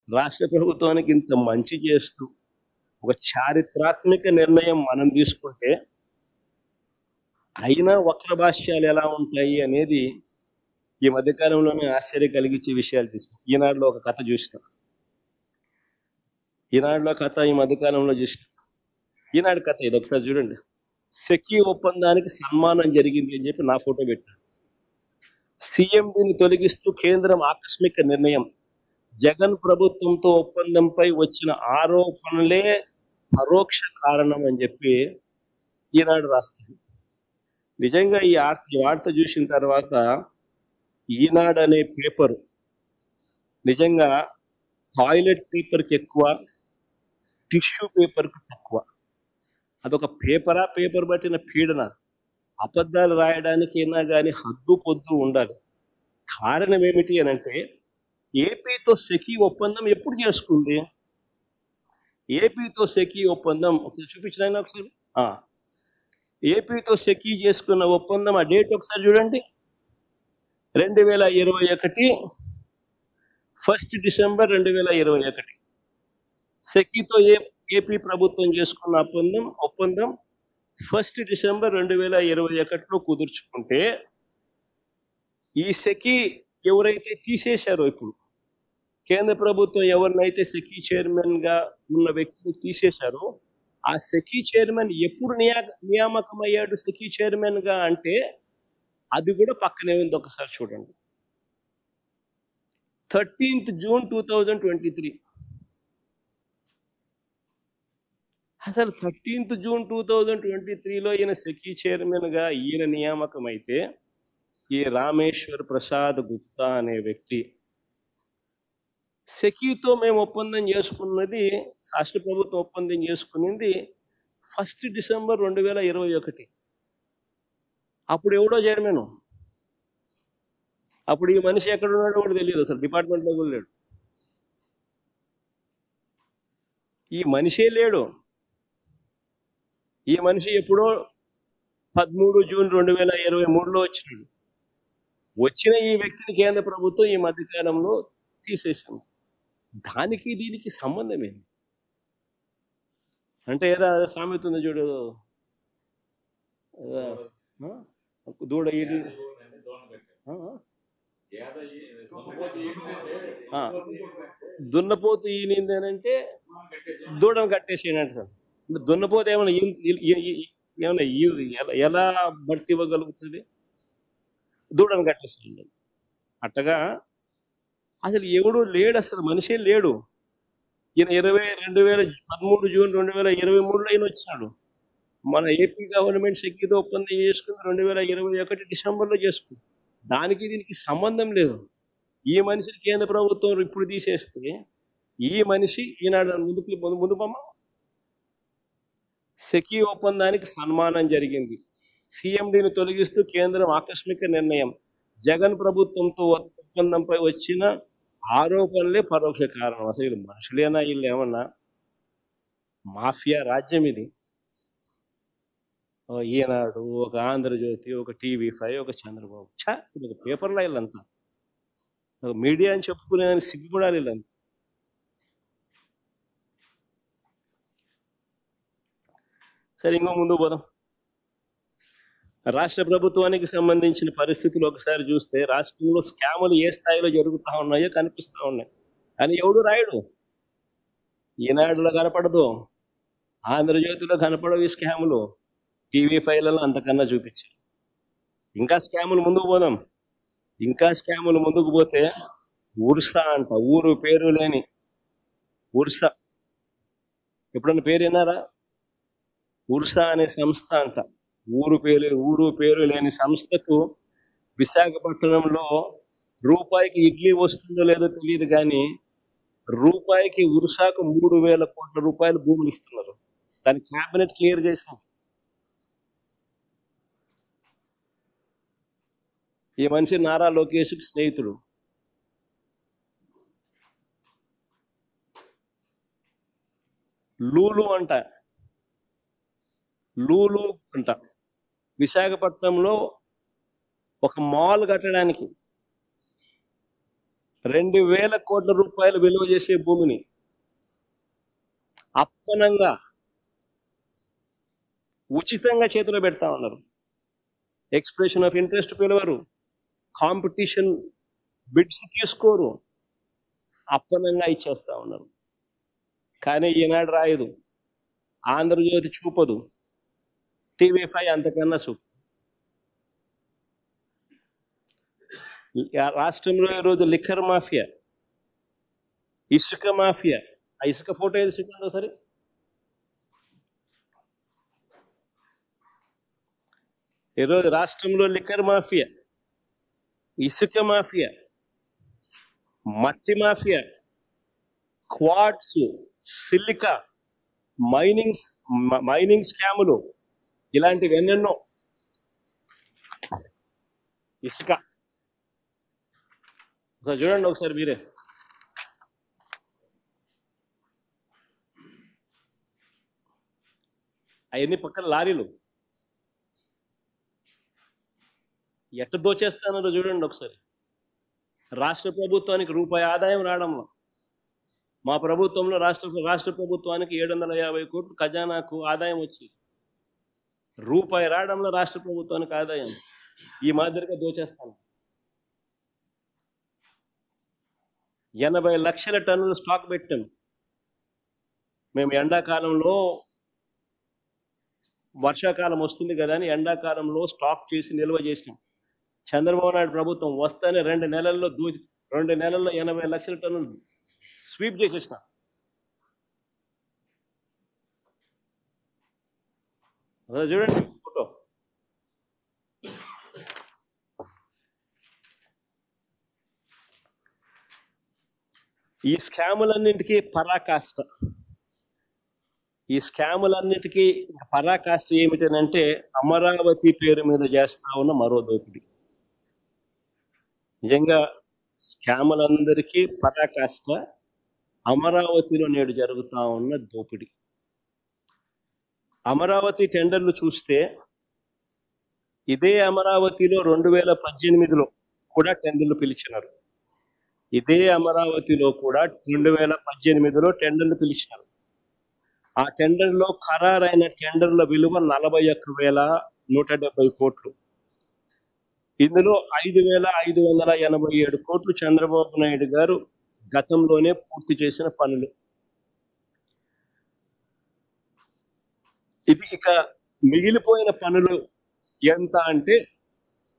రాష్ట్ర ప్రభుత్వానికి ఇంత మంచి చేస్తూ ఒక చారిత్రాత్మక నిర్ణయం మనం తీసుకుంటే అయినా వక్ర భాష్యాలు ఎలా ఉంటాయి అనేది ఈ మధ్యకాలంలోనే ఆశ్చర్యం కలిగించే విషయాలు చూసాం. ఈనాడులో ఒక కథ చూసినాం. ఈనాడులో కథ ఈ మధ్యకాలంలో చూసినాం. ఈనాడు కథ ఇది ఒకసారి చూడండి. సెకీ ఒప్పందానికి సన్మానం జరిగింది అని చెప్పి నా ఫోటో పెట్టాడు. సీఎండీని తొలగిస్తూ కేంద్రం ఆకస్మిక నిర్ణయం. జగన్ ప్రభుత్వంతో ఒప్పందంపై వచ్చిన ఆరోపణలే పరోక్ష కారణం అని చెప్పి ఈనాడు రాస్తుంది. నిజంగా ఈ వార్త చూసిన తర్వాత ఈనాడు అనే పేపర్ నిజంగా టాయిలెట్ పేపర్కి ఎక్కువ, టిష్యూ పేపర్కి తక్కువ. అదొక పేపర్ పట్టిన పీడన. అబద్ధాలు రాయడానికి అయినా కానీ హద్దు పొద్దు ఉండాలి. కారణం ఏమిటి అని అంటే, ఏపీతో సెకీ ఒప్పందం ఎప్పుడు చేసుకుంది? ఏపీతో సెకీ ఒప్పందం ఒకసారి చూపించిన ఒకసారి. ఏపీతో సెకీ చేసుకున్న ఒప్పందం ఆ డేట్ ఒకసారి చూడండి. 2021 1 డిసెంబర్ 2021. సెకీతో ఏపీ ప్రభుత్వం చేసుకున్న ఒప్పందం 1 డిసెంబర్ 2021లో కుదుర్చుకుంటే, ఈ సెకీ ఎవరైతే తీసేశారో, ఇప్పుడు కేంద్ర ప్రభుత్వం ఎవరినైతే సెకీ చైర్మన్గా ఉన్న వ్యక్తిని తీసేశారో, ఆ సెకీ చైర్మన్ ఎప్పుడు నియామకం అయ్యాడు సెకీ చైర్మన్గా అంటే అది కూడా పక్కనే ఉంది. ఒకసారి చూడండి. 13th June 2023. అసలు 13th June 2023లో ఈయన సెకీ చైర్మన్గా ఈయన నియామకం అయితే, ఈ రామేశ్వర్ ప్రసాద్ గుప్తా అనే వ్యక్తి సెకీతో మేము ఒప్పందం చేసుకున్నది, రాష్ట్ర ప్రభుత్వం ఒప్పందం చేసుకునింది 1 డిసెంబర్ 2021. అప్పుడు ఎవడో చైర్మన్. అప్పుడు ఈ మనిషి ఎక్కడ ఉన్నాడో కూడా తెలియదు, అసలు డిపార్ట్మెంట్లో కూడా లేడు. ఈ మనిషే లేడు. ఈ మనిషి ఎప్పుడో 13 జూన్ 2023లో వచ్చినాడు. వచ్చిన ఈ వ్యక్తిని కేంద్ర ప్రభుత్వం ఈ మధ్యకాలంలో తీసేసింది. దానికి దీనికి సంబంధం ఏంటి అంటే, ఏదో సామెత ఉంది చూడు, దూడ దున్నపోతు ఈనింది అని అంటే దూడను కట్టేసేయండి సార్. దున్నపోతు ఏమైనా ఎలా భర్తీ ఇవ్వగలుగుతుంది? దూడను కట్టేసేయండి. అట్టగా అసలు ఎవడు లేడు, అసలు మనిషే లేడు. ఈయన 2013 జూన్ 2023లో ఈయన వచ్చినాడు. మన ఏపీ గవర్నమెంట్ సెకీతో ఒప్పందం చేసుకుంది 2021 డిసెంబర్లో చేసుకుంది. దానికి దీనికి సంబంధం లేదు. ఈ మనిషిని కేంద్ర ప్రభుత్వం ఇప్పుడు తీసేస్తే, ఈ మనిషి ఈనాడు ముందు బొమ్మ సెకీ ఒప్పందానికి సన్మానం జరిగింది. సీఎండీని తొలగిస్తూ కేంద్రం ఆకస్మిక నిర్ణయం. జగన్ ప్రభుత్వంతో ఒప్పందంపై వచ్చిన ఆరోపణలే పరోక్ష కారణం. అసలు మనుషులేనా వీళ్ళు? ఏమన్నా మాఫియా రాజ్యం ఇది. ఈనాడు, ఒక ఆంధ్రజ్యోతి, ఒక TV5, ఒక చంద్రబాబు. ఇది ఒక పేపర్లో వీళ్ళంతా మీడియా అని చెప్పుకునేదాన్ని సిగ్గుపడాలి వీళ్ళంతా. సరే, ఇంకో ముందు పోదాం. రాష్ట్ర ప్రభుత్వానికి సంబంధించిన పరిస్థితులు ఒకసారి చూస్తే, రాష్ట్రంలో స్కాములు ఏ స్థాయిలో జరుగుతూ ఉన్నాయో కనిపిస్తూ ఉన్నాయి. కానీ ఎవడు రాయడు. ఈనాడులో కనపడదు, ఆంధ్రజ్యోతిలో కనపడవు ఈ స్కాములు. TV5లలో అంతకన్నా చూపించారు. ఇంకా స్కాములు ముందుకు పోదాం. ఇంకా స్కాములు ముందుకు పోతే ఉర్సా అంట, ఊరు పేరు లేని ఉర్సా. ఎప్పుడన్నా పేరు విన్నారా? ఉర్సా అనే సంస్థ అంట. ఊరు పేరు లేని సంస్థకు విశాఖపట్నంలో రూపాయికి ఇడ్లీ వస్తుందో లేదో తెలియదు, కానీ రూపాయికి ఉర్సాకు 3,000 కోట్ల రూపాయలు భూములు ఇస్తున్నారు. దాని క్యాబినెట్ క్లియర్ చేసాం. ఈ మనిషి నారా లోకేష్కి స్నేహితుడు. లూలు అంట విశాఖపట్నంలో ఒక మాల్ కట్టడానికి 2,000 కోట్ల రూపాయలు విలువ చేసే భూమిని అప్పనంగా ఉచితంగా చేతిలో పెడతా ఉన్నారు. ఎక్స్ప్రెషన్ ఆఫ్ ఇంట్రెస్ట్ పిలవరు, కాంపిటీషన్ బిడ్స్ తీసుకోరు, అప్పనంగా ఇచ్చేస్తా ఉన్నారు. కానీ ఈనాడు రాయదు, ఆంధ్రజ్యోతి చూపదు, TV5 అంతకన్నా చూపు. రాష్ట్రంలో ఈరోజు లిక్కర్ మాఫియా, ఇసుక మాఫియా. ఆ ఇసుక ఫోటో ఏది చూడండి సరే. ఈరోజు రాష్ట్రంలో లిక్కర్ మాఫియా, ఇసుక మాఫియా, మట్టి మాఫియా, క్వార్ట్స్, సిలికా, మైనింగ్ స్కాములు, ఇలాంటివి ఎన్నెన్నో. ఇసుక చూడండి ఒకసారి మీరే. అవన్నీ పక్కన లారీలు ఎట్ట దోచేస్తానో చూడండి ఒకసారి. రాష్ట్ర ప్రభుత్వానికి రూపాయి ఆదాయం రావడంలో, మా ప్రభుత్వంలో రాష్ట్ర ప్రభుత్వానికి 750 కోట్లు ఖజానాకు ఆదాయం వచ్చి రూపాయి రావడంలో రాష్ట్ర ప్రభుత్వానికి ఆదాయం ఈ మాదిరిగా దోచేస్తాను. 80 లక్షల టన్నులు స్టాక్ పెట్టాం మేము. ఎండాకాలంలో, వర్షాకాలం వస్తుంది కదా అని ఎండాకాలంలో స్టాక్ చేసి నిల్వ చేసినాం. చంద్రబాబు నాయుడు ప్రభుత్వం వస్తేనే 2 నెలల్లో 80 లక్షల టన్నులు స్వీప్ చేసేసిన. చూడండి ఫోటో. ఈ స్కాములన్నింటికీ పరాకాష్ట. ఏమిటనంటే అమరావతి పేరు మీద చేస్తా ఉన్న మరో దోపిడీ. నిజంగా స్కాములందరికీ పరాకాష్ట అమరావతిలో నేడు జరుగుతా ఉన్న దోపిడీ. అమరావతి టెండర్లు చూస్తే ఇదే అమరావతిలో 2018లో కూడా టెండర్లు పిలిచినారు. ఇదే అమరావతిలో కూడా 2018లో టెండర్లు పిలిచినారు. ఆ టెండర్లో ఖరారైన టెండర్ల విలువ 41,170 కోట్లు. ఇందులో 5,587 కోట్లు చంద్రబాబు నాయుడు గారు గతంలోనే పూర్తి చేసిన పనులు. ఇది ఇక మిగిలిపోయిన పనులు ఎంత అంటే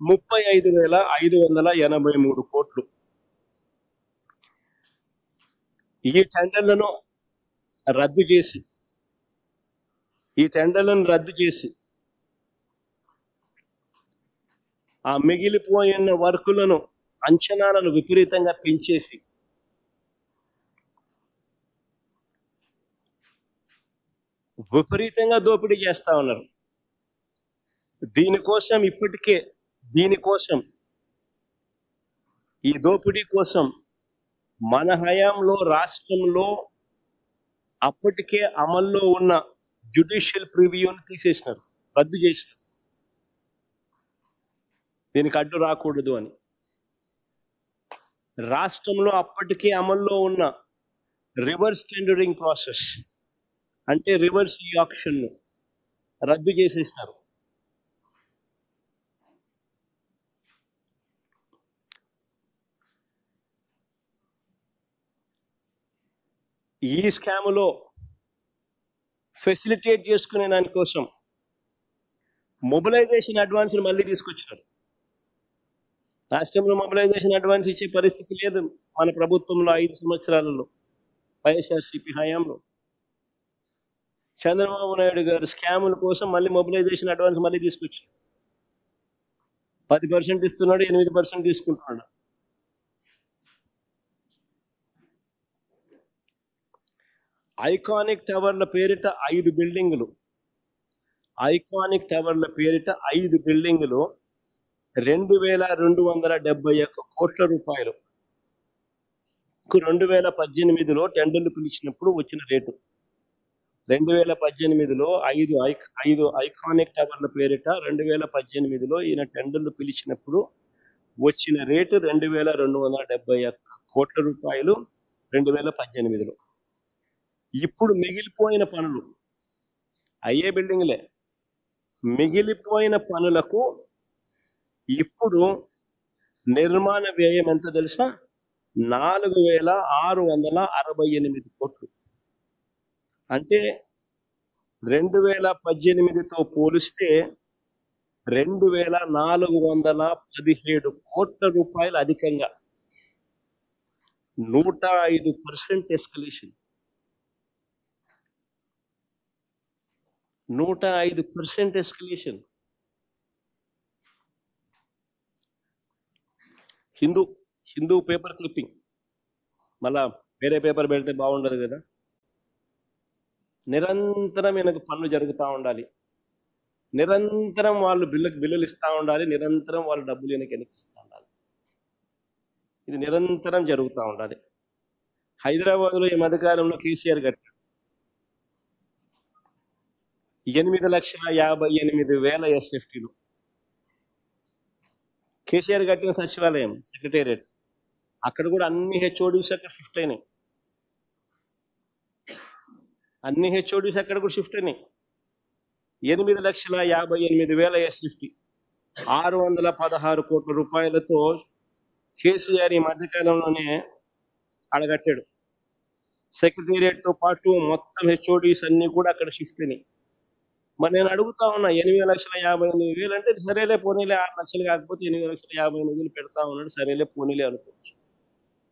35,583 కోట్లు. ఈ టెండర్లను రద్దు చేసి ఆ మిగిలిపోయిన వర్కులను, అంచనాలను విపరీతంగా పెంచేసి విపరీతంగా దోపిడీ చేస్తా ఉన్నారు. ఈ దోపిడీ కోసం మన హయాంలో రాష్ట్రంలో అప్పటికే అమల్లో ఉన్న జ్యుడిషియల్ ప్రివ్యూని తీసేసినారు, రద్దు చేసినారు. దీనికి అడ్డు రాకూడదు అని రాష్ట్రంలో అప్పటికే అమల్లో ఉన్న రివర్స్ టెండరింగ్ ప్రాసెస్, అంటే రివర్స్ ఆక్షన్ రద్దు చేసేసినారు. ఈ స్కాములో ఫెసిలిటేట్ చేసుకునే దానికోసం మొబిలైజేషన్ అడ్వాన్స్ మళ్ళీ తీసుకొచ్చినారు. రాష్ట్రంలో మొబిలైజేషన్ అడ్వాన్స్ ఇచ్చే పరిస్థితి లేదు మన ప్రభుత్వంలో 5 సంవత్సరాలలో. వైఎస్ఆర్సీపీ హయాంలో చంద్రబాబు నాయుడు గారు స్కాముల కోసం మళ్ళీ మొబిలైజేషన్ అడ్వాన్స్ మళ్ళీ తీసుకొచ్చారు. 10% ఇస్తున్నాడు, 8% తీసుకుంటున్నాడు. ఐకానిక్ టవర్ల పేరిట 5 బిల్డింగులు, 2,271 కోట్ల రూపాయలు 2018లో టెండర్లు పిలిచినప్పుడు వచ్చిన రేటు. 2018లో 5 ఐకానిక్ టవర్ల పేరిట 2018లో ఈయన టెండర్లు పిలిచినప్పుడు వచ్చిన రేటు 2,271 కోట్ల రూపాయలు 2018లో. ఇప్పుడు మిగిలిపోయిన పనులు అయ్యే బిల్డింగ్లే, మిగిలిపోయిన పనులకు ఇప్పుడు నిర్మాణ వ్యయం ఎంత తెలుసా? 4,668 కోట్లు. అంటే 2018తో పోలిస్తే 2,417 కోట్ల రూపాయలు అధికంగా, 105% escalation, 105% escalation. Hindu paper clipping, మళ్ళా వేరే పేపర్ పెడితే బాగుండదు కదా. నిరంతరం ఈయనకు పనులు జరుగుతూ ఉండాలి, నిరంతరం వాళ్ళు బిల్లులు ఇస్తూ ఉండాలి, నిరంతరం వాళ్ళు డబ్బులు ఈయనకి వెనక్కిస్తూ ఉండాలి. ఇది నిరంతరం జరుగుతూ ఉండాలి. హైదరాబాద్లో ఈ మధ్యకాలంలో కేసీఆర్ కట్టాడు 8,58,000 ఎస్ఎఫ్టీలు. కేసీఆర్ కట్టిన సచివాలయం సెక్రటేరియట్, అక్కడ కూడా అన్ని హెచ్ఓడీస్ అక్కడ షిఫ్ట్ అయినాయి, అన్ని హెచ్ఓడీస్ అక్కడ కూడా షిఫ్ట్ అయినాయి. 8,58,000 ఎస్ఎఫ్టీ, 616 కోట్ల రూపాయలతో కేసీఆర్ ఈ మధ్యకాలంలోనే అడగట్టాడు. సెక్రటేరియట్తో పాటు మొత్తం హెచ్ఓడీస్ అన్ని కూడా అక్కడ షిఫ్ట్ అయినాయి. మరి నేను అడుగుతా ఉన్నా, 8,58,000 అంటే సరేలే పోనీలే, 6 లక్షలు కాకపోతే 8,58,000 పెడతా ఉన్నాడు, సరేలే పోనీలే అనుకోవచ్చు.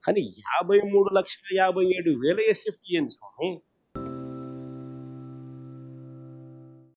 కానీ 53,57,000 ఎస్ఎఫ్టీ ఏంది స్వామి?